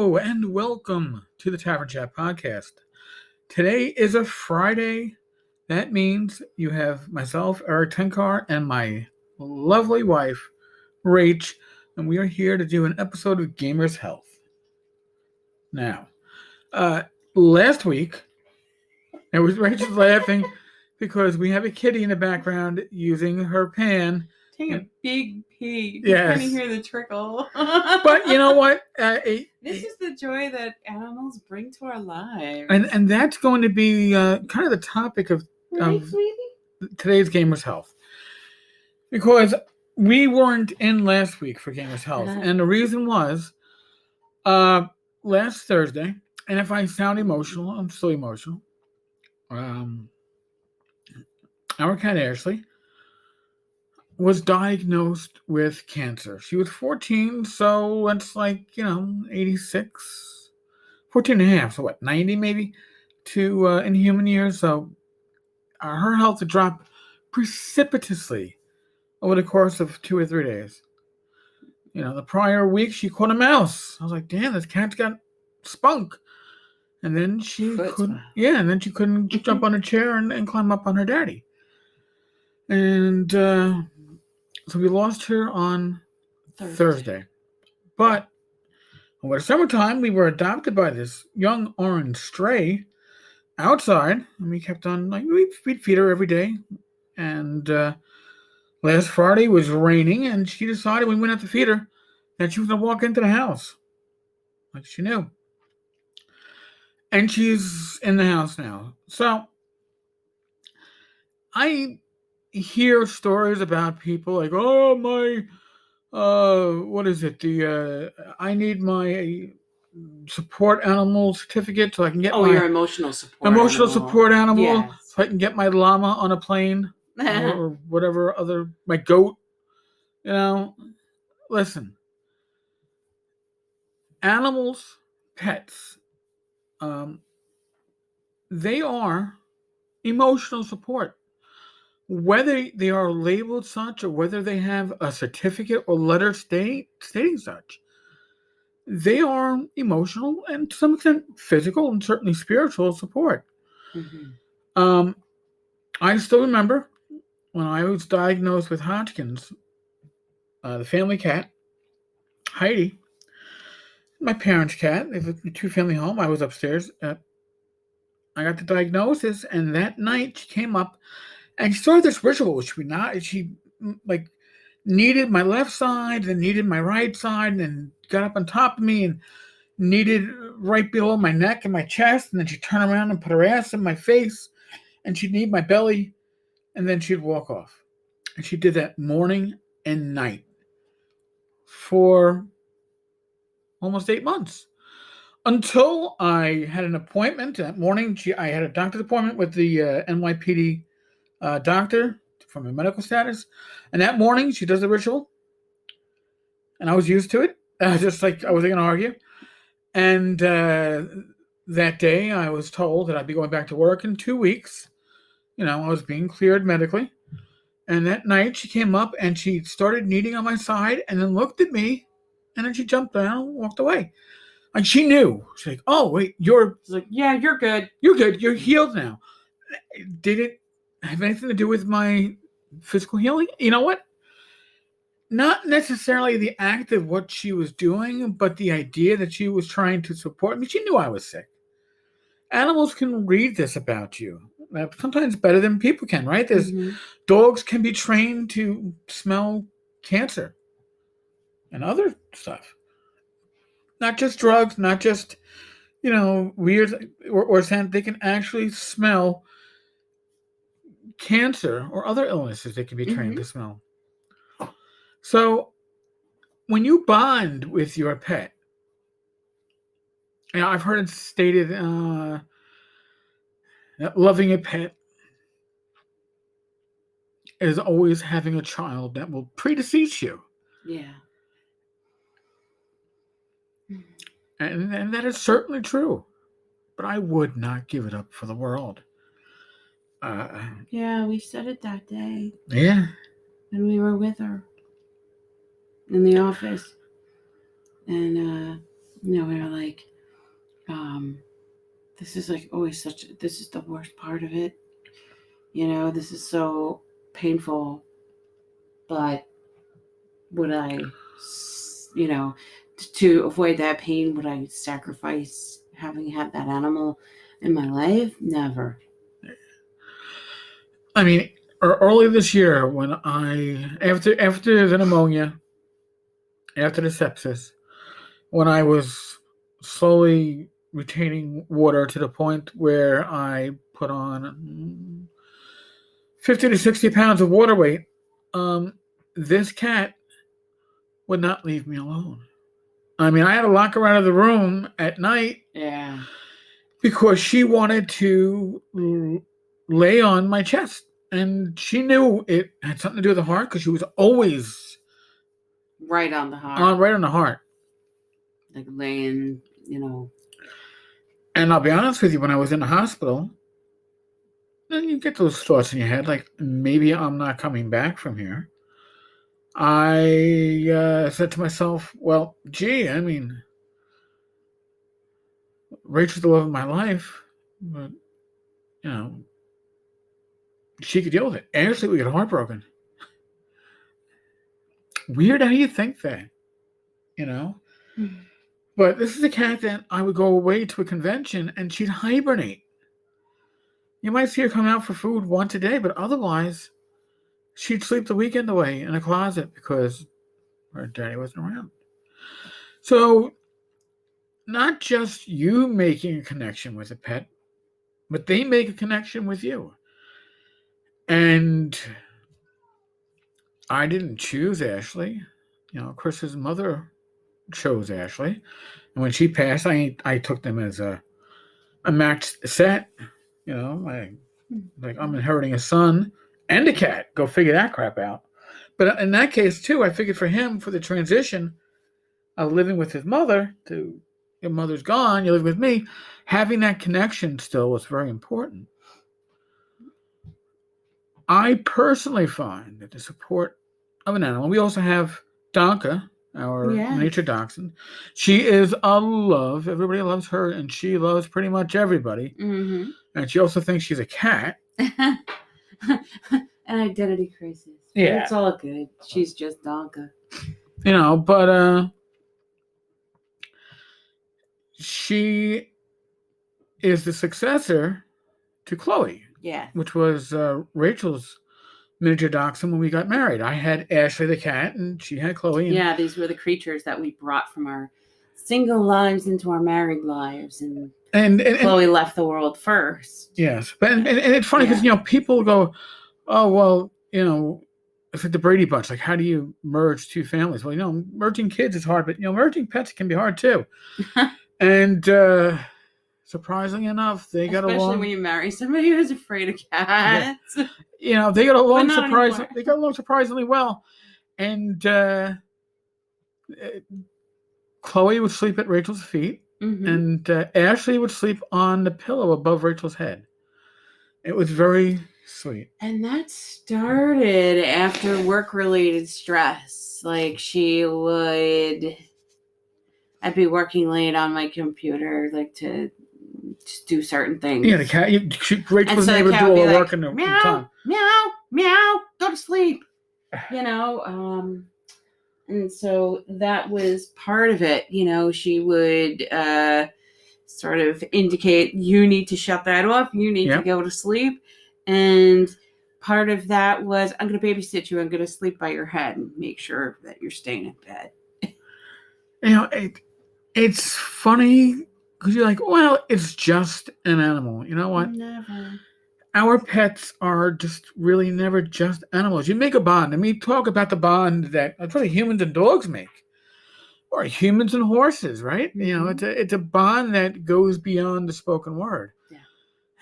Hello and welcome to the Tavern Chat podcast. Today is a Friday. That means you have myself, Eric Tenkar, and my lovely wife, Rach, and we are here to do an episode of Gamers Health. Now, last week, Rachel's laughing because we have a kitty in the background using her pan. Taking a big pee. Yes. Trying to hear the trickle. But you know what? This is the joy that animals bring to our lives. And that's going to be kind of the topic of today's Gamers Health. Because we weren't in last week for Gamers Health. And the reason was last Thursday, and if I sound emotional, I'm still emotional. Our cat Ashley was diagnosed with cancer. She was 14, so that's 86, 14 and a half, so 90 maybe, in human years. So her health dropped precipitously over the course of 2 or 3 days. The prior week she caught a mouse. I was like, damn, this cat's got spunk. And then she couldn't jump on a chair and climb up on her daddy. And so we lost her on Thursday. But over the summertime, we were adopted by this young orange stray outside. And we kept on, we'd feed her every day. And last Friday was raining, and she decided we went out to feed her that she was going to walk into the house. Like she knew. And she's in the house now. So I hear stories about people like, oh, my, what is it? I need my support animal certificate so I can get your emotional support animal. Yes. So I can get my llama on a plane or whatever my goat. Listen, animals, pets, they are emotional support. Whether they are labeled such or whether they have a certificate or letter stating such, they are emotional and to some extent physical and certainly spiritual support. Mm-hmm. I still remember when I was diagnosed with Hodgkin's, the family cat, Heidi, my parents' cat, it was a 2-family home. I was upstairs. I got the diagnosis, and that night she came up and she started this ritual. She needed my left side, then needed my right side, and then got up on top of me and needed right below my neck and my chest, and then she'd turn around and put her ass in my face, and she'd knead my belly, and then she'd walk off. And she did that morning and night for almost 8 months. Until I had an appointment that morning. I had a doctor's appointment with the NYPD doctor for my medical status. And that morning, she does the ritual. And I was used to it. Just like I wasn't going to argue. And that day, I was told that I'd be going back to work in 2 weeks. I was being cleared medically. And that night, she came up and she started kneading on my side and then looked at me. And then she jumped down and walked away. And she knew. She's like, oh, wait, yeah, you're good. You're good. You're healed now. Did it have anything to do with my physical healing? You know what? Not necessarily the act of what she was doing, but the idea that she was trying to support me. She knew I was sick. Animals can read this about you. Sometimes better than people can, right? Dogs can be trained to smell cancer and other stuff. Not just drugs, not just, weird or scent. They can actually smell cancer or other illnesses they can be trained to smell. So when you bond with your pet, I've heard it stated that loving a pet is always having a child that will predecease you. Yeah. And that is certainly true. But I would not give it up for the world. Yeah, we said it that day. Yeah. And we were with her in the office. And We're like, this is like always this is the worst part of it. This is so painful, but would I, to avoid that pain, would I sacrifice having had that animal in my life? Never. I mean, early this year, when after the pneumonia, after the sepsis, when I was slowly retaining water to the point where I put on 50 to 60 pounds of water weight, this cat would not leave me alone. I mean, I had to lock her out of the room at night. Yeah. Because she wanted to lay on my chest. And she knew it had something to do with the heart because she was always right on the heart. Right on the heart. Like laying, And I'll be honest with you, when I was in the hospital, then you get those thoughts in your head, like, maybe I'm not coming back from here. I said to myself, well, gee, I mean, Rachel's the love of my life, but, she could deal with it. Actually, we get heartbroken. Weird how you think that, But this is a cat that I would go away to a convention and she'd hibernate. You might see her come out for food once a day, but otherwise, she'd sleep the weekend away in a closet because her daddy wasn't around. So, not just you making a connection with a pet, but they make a connection with you. And I didn't choose Ashley. Chris's mother chose Ashley. And when she passed, I took them as a matched set. I'm inheriting a son and a cat. Go figure that crap out. But in that case, too, I figured for him, for the transition of living with his mother to your mother's gone, you live with me, having that connection still was very important. I personally find that the support of an animal, we also have Donka, our miniature dachshund. She is a love. Everybody loves her, and she loves pretty much everybody. Mm-hmm. And she also thinks she's a cat. An identity crisis. Yeah. It's all good. She's just Donka. But she is the successor to Chloe. Yeah. Which was Rachel's miniature dachshund when we got married. I had Ashley the cat, and she had Chloe. And these were the creatures that we brought from our single lives into our married lives, and Chloe left the world first. Yes, but and it's funny because people go, oh well, it's like the Brady Bunch. Like, how do you merge two families? Well, merging kids is hard, but merging pets can be hard too. And surprisingly enough, they got along. Especially when you marry somebody who's afraid of cats. Yeah. They got along surprisingly well. And Chloe would sleep at Rachel's feet, and Ashley would sleep on the pillow above Rachel's head. It was very sweet. And that started after work-related stress. Like, I'd be working late on my computer, like to do certain things. Yeah, the cat. Rachel wasn't able to do all the work in the time. Meow, meow, go to sleep. And so that was part of it. She would sort of indicate, you need to shut that off. You need to go to sleep. And part of that was, I'm going to babysit you. I'm going to sleep by your head and make sure that you're staying in bed. It's funny because you're like, well, it's just an animal. You know what? Never. Our pets are just really never just animals. You make a bond. I mean, talk about the bond that probably humans and dogs make, or humans and horses, right? Mm-hmm. It's a bond that goes beyond the spoken word. Yeah.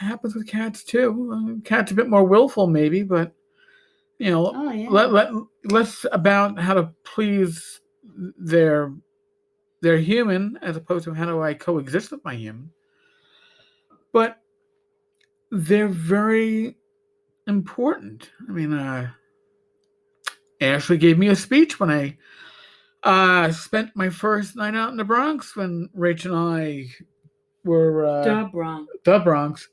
It happens with cats too. Cats a bit more willful, maybe, but less about how to please their human as opposed to how do I coexist with my human. But they're very important. I mean, Ashley gave me a speech when I Spent my first night out in the Bronx when Rach and I were the Bronx.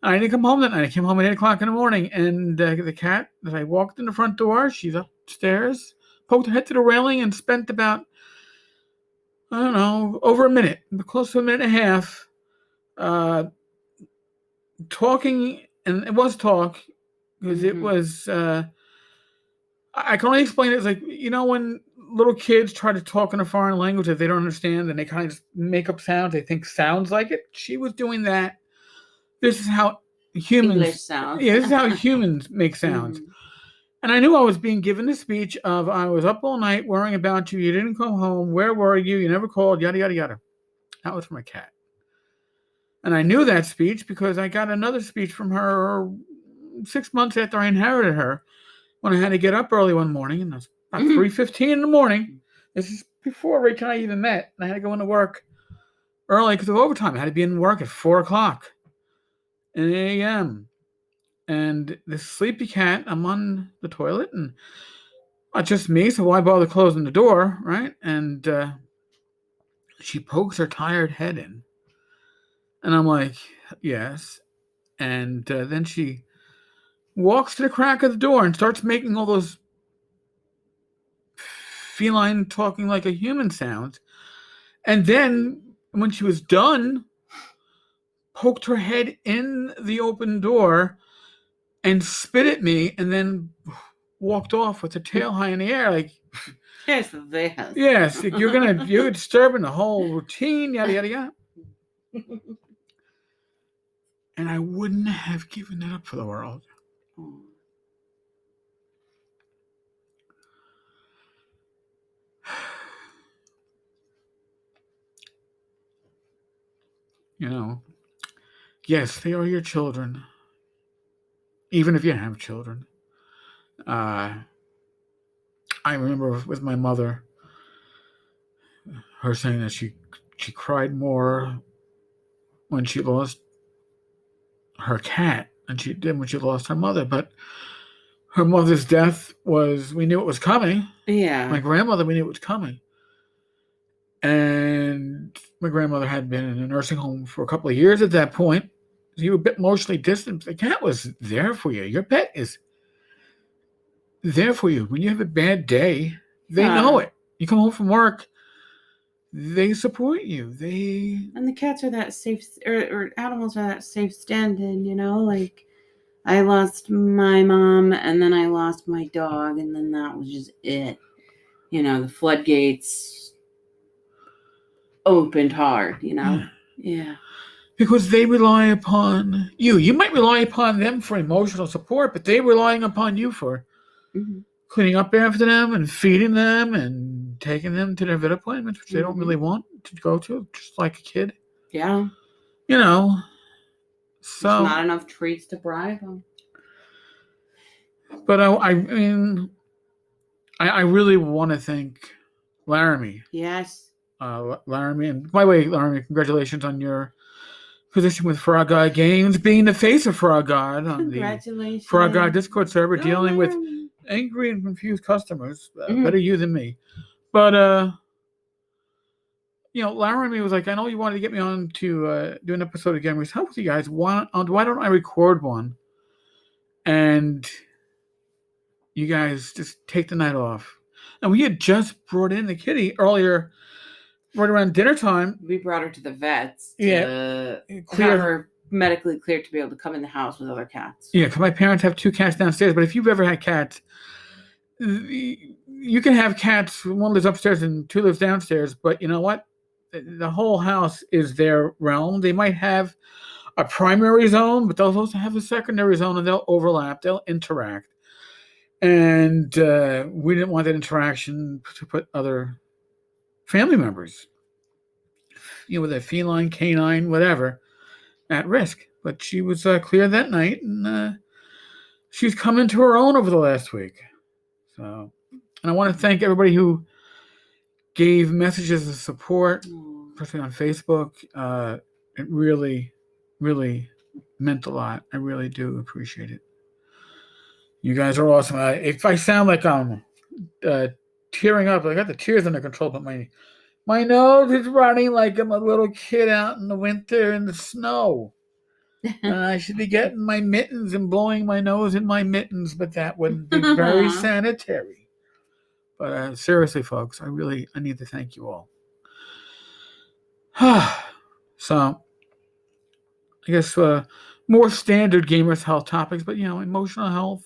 I didn't come home that night. I came home at 8 o'clock in the morning, and the cat, as I walked in the front door, she's upstairs, poked her head to the railing, and spent about, I don't know, over a minute, close to a minute and a half, talking, and it was talk, because it was, I can only explain it as like, when little kids try to talk in a foreign language that they don't understand, and they kind of just make up sounds they think sounds like it. She was doing that. This is how humans English sounds. Yeah, this is how humans make sounds. And I knew I was being given the speech of, I was up all night worrying about you. You didn't come home. Where were you? You never called. Yada, yada, yada. That was from a cat. And I knew that speech because I got another speech from her 6 months after I inherited her, when I had to get up early one morning, and it was about 3:15 in the morning. This is before Rach and I even met. And I had to go into work early because of overtime. I had to be in work at 4 o'clock a.m. And this sleepy cat, I'm on the toilet, and it's just me, so why bother closing the door, right? And she pokes her tired head in. And I'm like, yes. And then she walks to the crack of the door and starts making all those feline talking like a human sounds. And then when she was done, poked her head in the open door and spit at me, and then walked off with her tail high in the air, like, Here's this. yes, you're disturbing the whole routine, yada yada yada. And I wouldn't have given it up for the world. Yes, they are your children, even if you have children. I remember with my mother, her saying that she cried more when she lost her cat than she did when she lost her mother. But her mother's death we knew it was coming. Yeah. My grandmother, we knew it was coming. And my grandmother had been in a nursing home for a couple of years at that point. So you were a bit emotionally distant. The cat was there for you. Your pet is there for you. When you have a bad day, they know it. You come home from work, they support you. And the cats are that safe, or animals are that safe stand-in, like, I lost my mom, and then I lost my dog, and then that was just it. The floodgates opened hard, Yeah. Because they rely upon you. You might rely upon them for emotional support, but they're relying upon you for cleaning up after them and feeding them and taking them to their vet appointments, which they don't really want to go to, just like a kid. Yeah. So there's not enough treats to bribe them. But I mean, I really want to thank Laramie. Yes. Laramie, and by the way, Laramie, congratulations on your position with Frog God Games, being the face of Frog God on the Frog God Discord server, dealing with angry and confused customers. Better you than me. But Laramie was like, I know you wanted to get me on to do an episode again. We said, how with you guys? Why don't I record one? And you guys just take the night off. And we had just brought in the kitty earlier, right around dinner time. We brought her to the vets to have her medically cleared to be able to come in the house with other cats. Yeah, because my parents have 2 cats downstairs. But if you've ever had cats, you can have cats. 1 lives upstairs and 2 lives downstairs. But you know what? The whole house is their realm. They might have a primary zone, but they'll also have a secondary zone, and they'll overlap. They'll interact. And we didn't want that interaction to put other family members, with a feline, canine, whatever, at risk. But she was clear that night, and she's come into her own over the last week. So, and I want to thank everybody who gave messages of support, especially on Facebook. It really, really meant a lot. I really do appreciate it. You guys are awesome. If I sound like I'm tearing up. I got the tears under control, but my nose is running like I'm a little kid out in the winter in the snow. And I should be getting my mittens and blowing my nose in my mittens, but that wouldn't be very sanitary. But seriously, folks, I need to thank you all. So, I guess more standard gamers health topics, but emotional health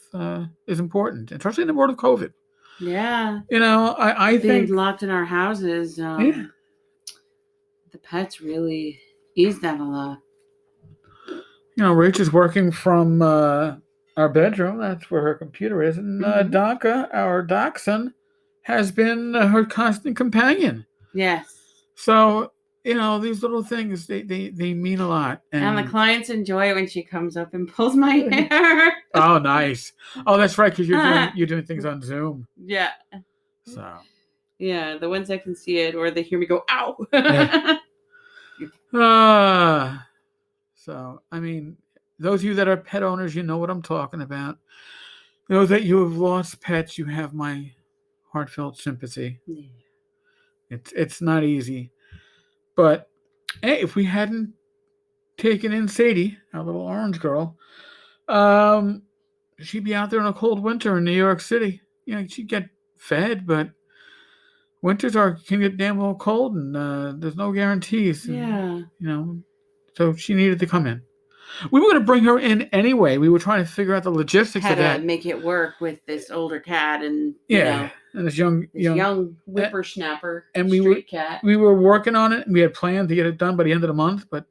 is important, especially in the world of COVID. Yeah. I Being think locked in our houses, the pets really ease that a lot. Rach is working from our bedroom. That's where her computer is. And Donka, our dachshund, has been her constant companion. Yes. So, these little things, they mean a lot. And the clients enjoy it when she comes up and pulls my hair. Oh, nice. Oh, that's right, because you're doing things on Zoom. Yeah. So. Yeah, the ones that can see it or they hear me go, ow. So, I mean, those of you that are pet owners, you know what I'm talking about. Those that you have lost pets, you have my heartfelt sympathy. Yeah. It's not easy. But, hey, if we hadn't taken in Sadie, our little orange girl, she'd be out there in a cold winter in New York City. She'd get fed, but winters can get damn well cold, and there's no guarantees. Yeah. And, so she needed to come in. We were going to bring her in anyway. We were trying to figure out the logistics of that. How to make it work with this older cat and and this young whippersnapper and street cat. We were working on it. And we had planned to get it done by the end of the month, but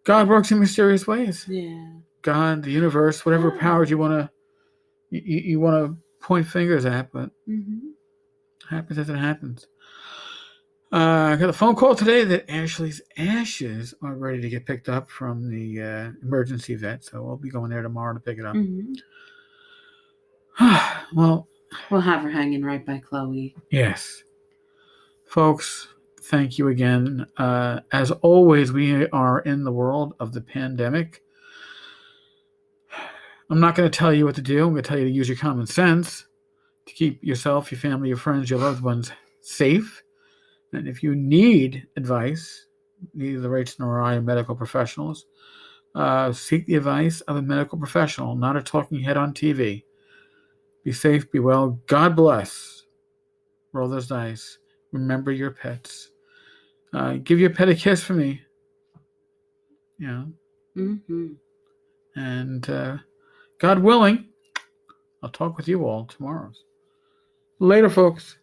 God works in mysterious ways. Yeah. God, the universe, whatever powers you want to point fingers at, but happens as it happens. I got a phone call today that Ashley's ashes are ready to get picked up from the emergency vet, so we'll be going there tomorrow to pick it up. Well, we'll have her hanging right by Chloe. Yes. Folks, thank you again. As always, we are in the world of the pandemic. I'm not going to tell you what to do. I'm going to tell you to use your common sense to keep yourself, your family, your friends, your loved ones safe. And if you need advice, either the Rach and I medical professionals, seek the advice of a medical professional, not a talking head on TV. Be safe, be well. God bless. Roll those dice. Remember your pets. Give your pet a kiss for me. And God willing, I'll talk with you all tomorrow. Later, folks.